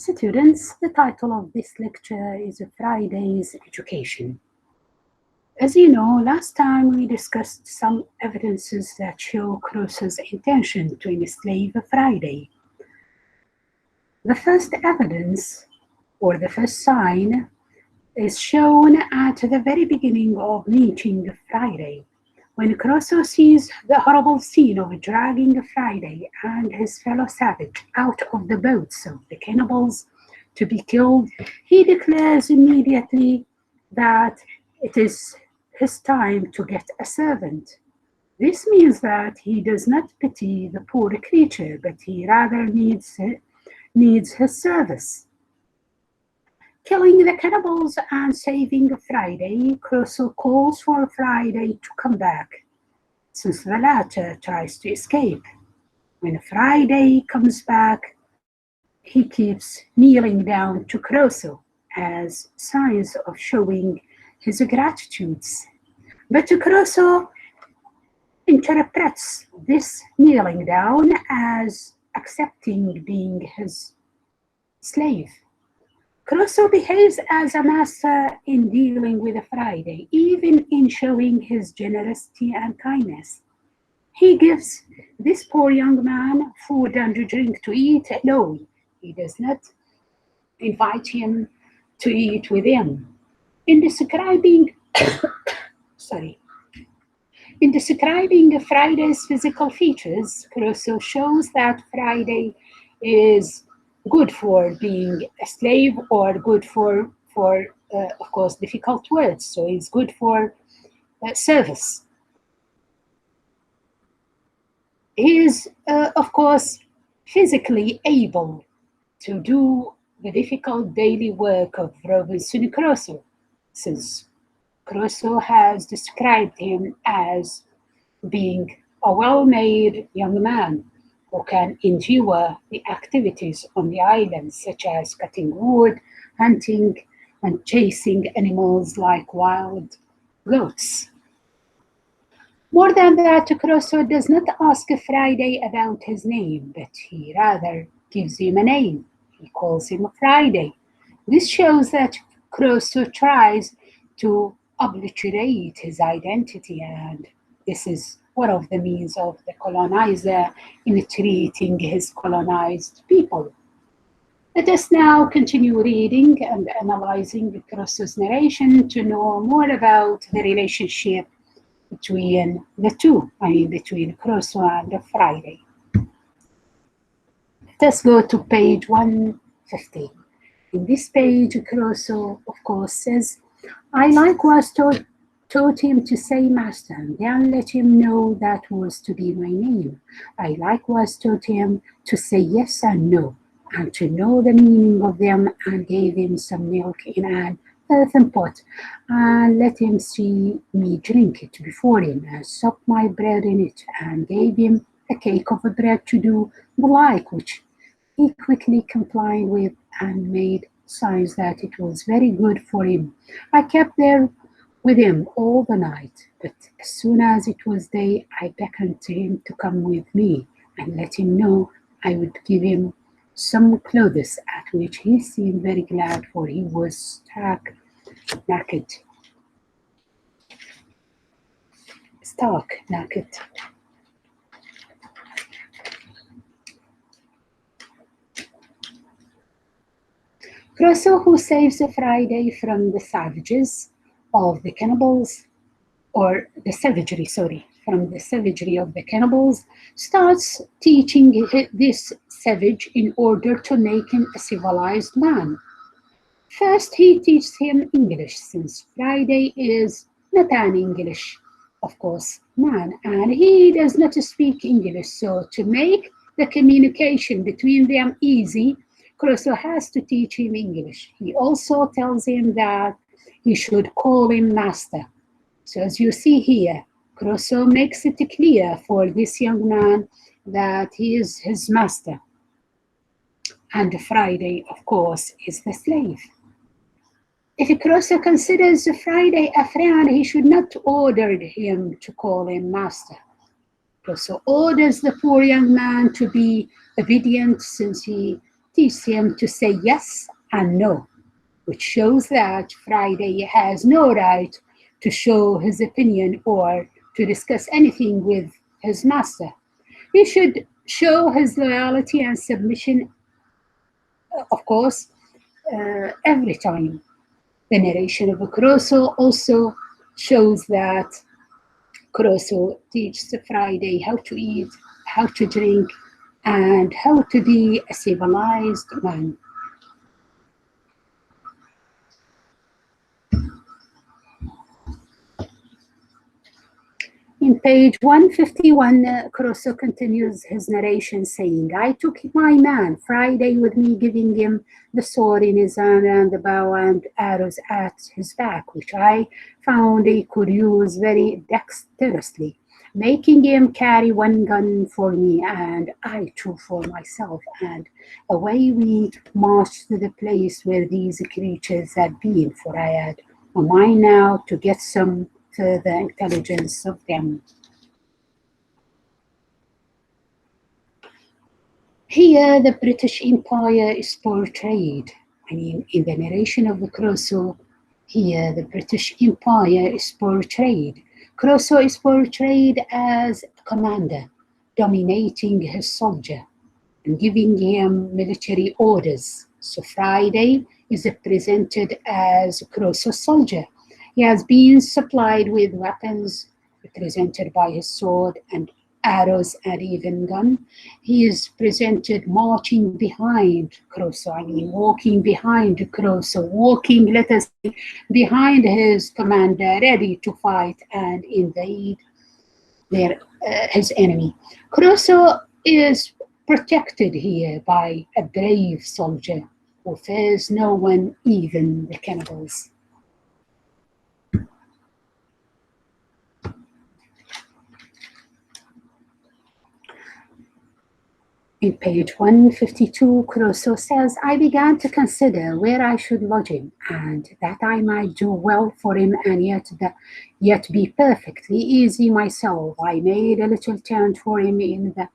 Students, the title of this lecture is Friday's Education. As you know, last time we discussed some evidences that show Crusoe's intention to enslave Friday. The first evidence, or the first sign, is shown at the very beginning of meeting Friday, when Crusoe sees the horrible scene of dragging Friday and his fellow savage out of the boats of the cannibals to be killed. He declares immediately that it is his time to get a servant. This means that he does not pity the poor creature, but he rather needs his service. Killing the cannibals and saving Friday, Crusoe calls for Friday to come back, since the latter tries to escape. When Friday comes back, he keeps kneeling down to Crusoe as signs of showing his gratitudes. But Crusoe interprets this kneeling down as accepting being his slave. Crusoe behaves as a master in dealing with Friday, even in showing his generosity and kindness. He gives this poor young man food and drink to eat alone. He does not invite him to eat with him. In describing Friday's physical features, Crusoe shows that Friday is good for being a slave, or good for of course, difficult words. So it's good for service. He is, of course, physically able to do the difficult daily work of Robinson Crusoe, since Crusoe has described him as being a well-made young man who can endure the activities on the island, such as cutting wood, hunting, and chasing animals like wild goats. More than that, Crusoe does not ask Friday about his name, but he rather gives him a name. He calls him Friday. This shows that Crusoe tries to obliterate his identity, and this is one of the means of the colonizer in treating his colonized people. Let us now continue reading and analyzing Crusoe's narration to know more about the relationship between the two, between Crusoe and Friday. Let us go to page 150. In this page, Crusoe, of course, says, I likewise taught him to say master, and then let him know that was to be my name. I likewise taught him to say yes and no, and to know the meaning of them, and gave him some milk in an earthen pot, and let him see me drink it before him, and soak my bread in it, and gave him a cake of bread to do the like, which he quickly complied with, and made signs that it was very good for him. I kept there with him all the night, but as soon as it was day, I beckoned to him to come with me, and let him know I would give him some clothes, at which he seemed very glad, for he was stark naked. Crusoe, who saves Friday from the savages of the cannibals, or the savagery, from the savagery of the cannibals, starts teaching this savage in order to make him a civilized man. First, he teaches him English, since Friday is not an English, of course, man, and he does not speak English. So to make the communication between them easy, Crusoe has to teach him English. He also tells him that he should call him master. So as you see here, Crusoe makes it clear for this young man that he is his master. And Friday, of course, is the slave. If Crusoe considers Friday a friend, he should not order him to call him master. Crusoe orders the poor young man to be obedient, since he teaches him to say yes and no, which shows that Friday has no right to show his opinion or to discuss anything with his master. He should show his loyalty and submission, of course, every time. The narration of Crusoe also shows that Crusoe teaches Friday how to eat, how to drink, and how to be a civilized man. In page 151, Crusoe continues his narration saying, I took my man Friday with me, giving him the sword in his hand and the bow and arrows at his back, which I found he could use very dexterously, making him carry one gun for me and I two for myself. And away we marched to the place where these creatures had been, for I had a mind now to get some further intelligence of them. Here, the British Empire is portrayed. In the narration of the Crusoe, here the British Empire is portrayed. Crusoe is portrayed as a commander, dominating his soldier and giving him military orders. So Friday is presented as Crusoe's soldier. He has been supplied with weapons, represented by his sword and arrows and even gun. He is presented marching behind Crusoe, walking behind Crusoe, walking, let us say, behind his commander, ready to fight and invade his enemy. Crusoe is protected here by a brave soldier who fears no one, even the cannibals. In page 152, Crusoe says, I began to consider where I should lodge him, and that I might do well for him and yet be perfectly easy myself. I made a little tent for him in the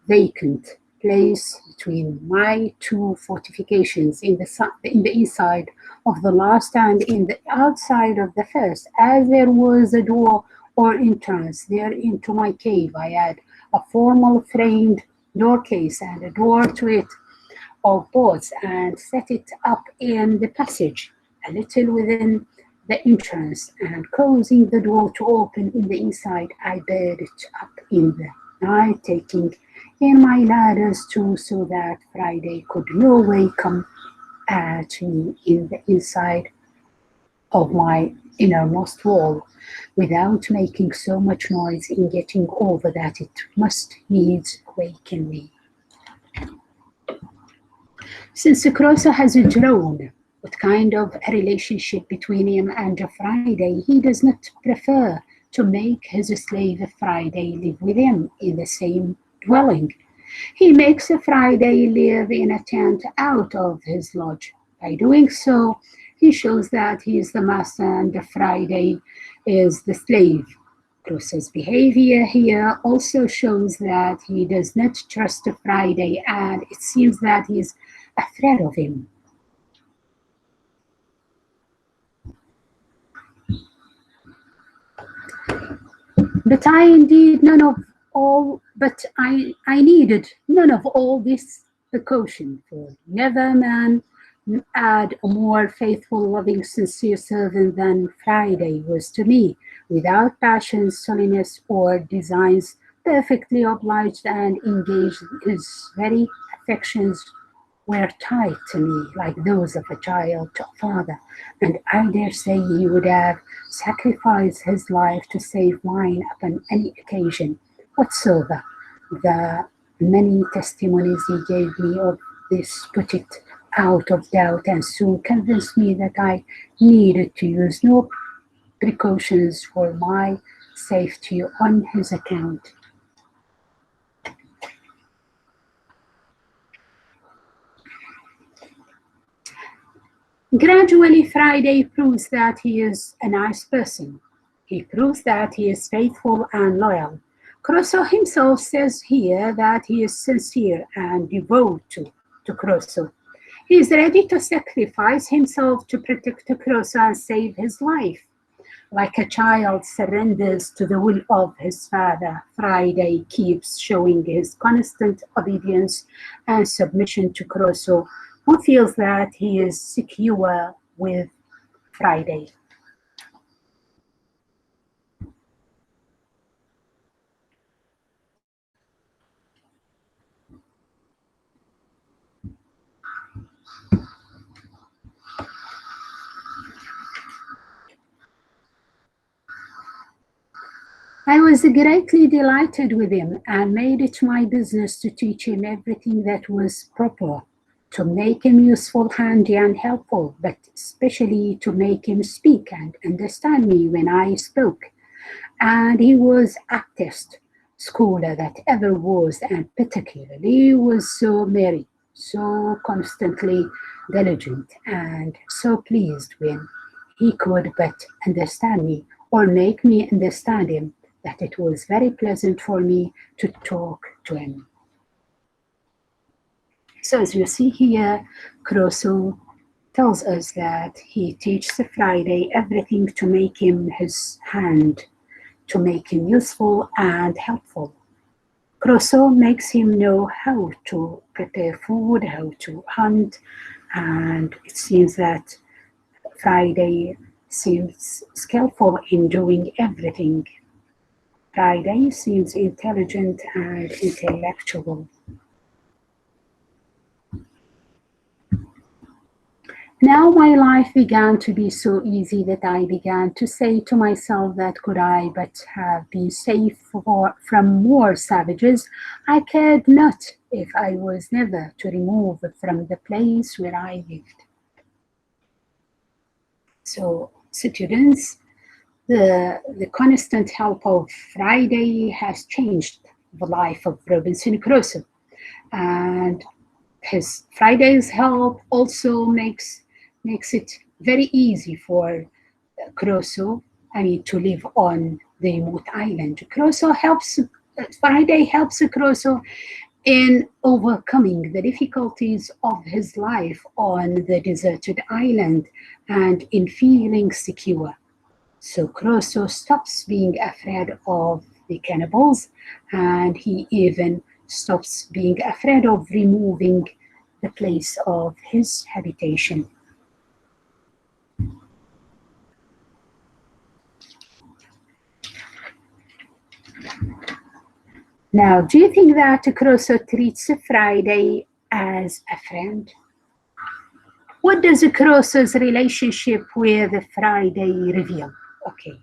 vacant place between my two fortifications, in the inside of the last and in the outside of the first. As there was a door or entrance there into my cave, I had a formal framed doorcase and a door to it of boards, and set it up in the passage a little within the entrance, and closing the door to open in the inside, I bade it up in the night, taking in my ladders too, so that Friday could no way come at me in the inside of my innermost wall, without making so much noise in getting over that it must needs awaken me. Since Crusoe has drawn what kind of a relationship between him and Friday, he does not prefer to make his slave Friday live with him in the same dwelling. He makes Friday live in a tent out of his lodge. By doing so, he shows that he is the master and Friday is the slave. Crusoe's behavior here also shows that he does not trust Friday, and it seems that he is afraid of him. But I needed none of all this precaution, for never man had a more faithful, loving, sincere servant than Friday was to me, without passion, silliness, or designs, perfectly obliged and engaged. His very affections were tied to me like those of a child to a father, and I dare say he would have sacrificed his life to save mine upon any occasion whatsoever. The many testimonies he gave me of this put it out of doubt, and soon convinced me that I needed to use no precautions for my safety on his account. Gradually, Friday proves that he is a nice person. He proves that he is faithful and loyal. Crusoe himself says here that he is sincere and devoted to Crusoe. He is ready to sacrifice himself to protect Crusoe and save his life. Like a child surrenders to the will of his father, Friday keeps showing his constant obedience and submission to Crusoe, who feels that he is secure with Friday. I was greatly delighted with him and made it my business to teach him everything that was proper, to make him useful, handy, and helpful, but especially to make him speak and understand me when I spoke. And he was aptest scholar that ever was, and particularly was so merry, so constantly diligent, and so pleased when he could but understand me or make me understand him, that it was very pleasant for me to talk to him. So as you see here, Crusoe tells us that he teaches Friday everything to make him his hand, to make him useful and helpful. Crusoe makes him know how to prepare food, how to hunt, and it seems that Friday seems skillful in doing everything. Friday seems intelligent and intellectual. Now my life began to be so easy that I began to say to myself that could I but have been safe from more savages, I cared not if I was never to remove from the place where I lived. So students, the constant help of Friday has changed the life of Robinson Crusoe, and his Friday's help also makes it very easy for Crusoe, to live on the remote island. Friday helps Crusoe in overcoming the difficulties of his life on the deserted island and in feeling secure. So Crusoe stops being afraid of the cannibals, and he even stops being afraid of removing the place of his habitation. Now, do you think that Crusoe treats Friday as a friend? What does Crusoe's relationship with Friday reveal? Okay.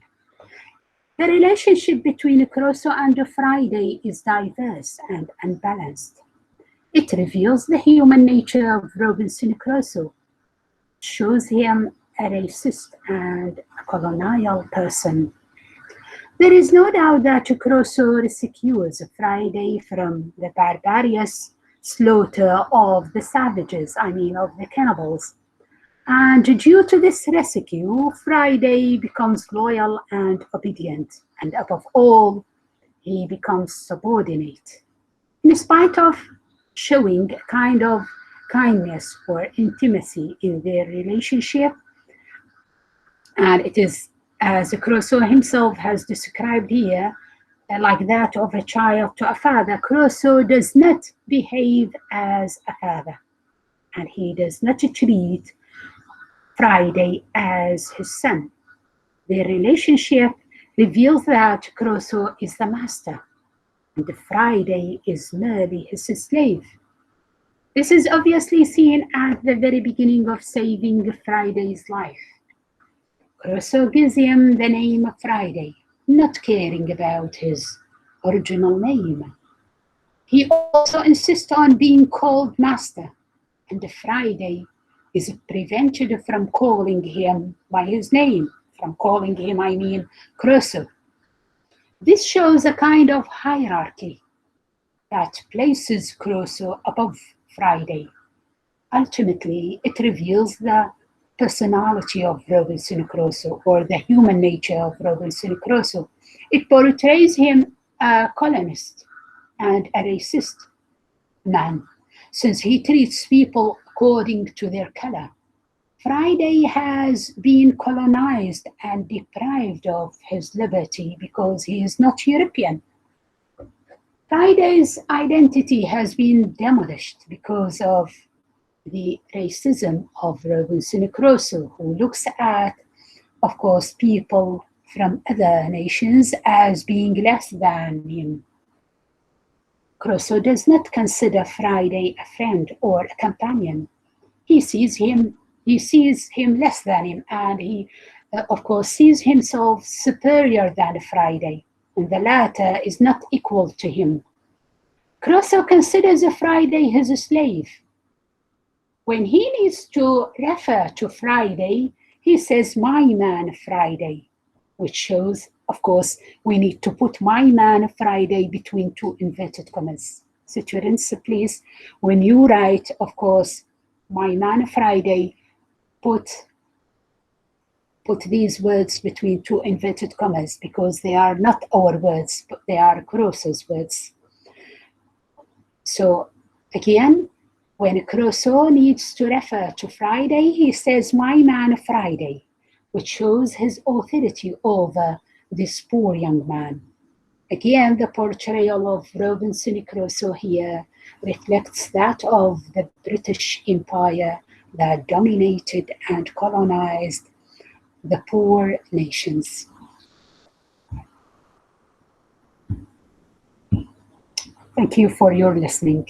The relationship between Crusoe and Friday is diverse and unbalanced. It reveals the human nature of Robinson Crusoe, shows him a racist and a colonial person. There is no doubt that Crusoe rescues Friday from the barbarous slaughter of the savages, of the cannibals. And due to this rescue, Friday becomes loyal and obedient, and above all, he becomes subordinate. In spite of showing a kind of kindness or intimacy in their relationship, and it is, as Crusoe himself has described here, like that of a child to a father, Crusoe does not behave as a father, and he does not treat Friday as his son. Their relationship reveals that Crusoe is the master, and Friday is merely his slave. This is obviously seen at the very beginning of saving Friday's life. Crusoe gives him the name Friday, not caring about his original name. He also insists on being called master, and Friday is prevented from calling him by his name, from calling him, Crusoe. This shows a kind of hierarchy that places Crusoe above Friday. Ultimately, it reveals the personality of Robinson Crusoe, or the human nature of Robinson Crusoe. It portrays him a colonist and a racist man. since he treats people according to their color. Friday has been colonized and deprived of his liberty because he is not European. Friday's identity has been demolished because of the racism of Robinson Crusoe, who looks at, of course, people from other nations as being less than him. Crusoe does not consider Friday a friend or a companion. He sees him less than him, and he, of course, sees himself superior than Friday, and the latter is not equal to him. Crusoe considers Friday his slave. When he needs to refer to Friday, he says, "My man Friday," which shows, of course, we need to put "my man Friday" between two inverted commas. Students, please, when you write, of course, "my man Friday," put these words between two inverted commas because they are not our words, but they are Crusoe's words. So again, when Crusoe needs to refer to Friday, he says, "my man Friday," which shows his authority over this poor young man. Again, the portrayal of Robinson Crusoe here reflects that of the British Empire that dominated and colonized the poor nations. Thank you for your listening.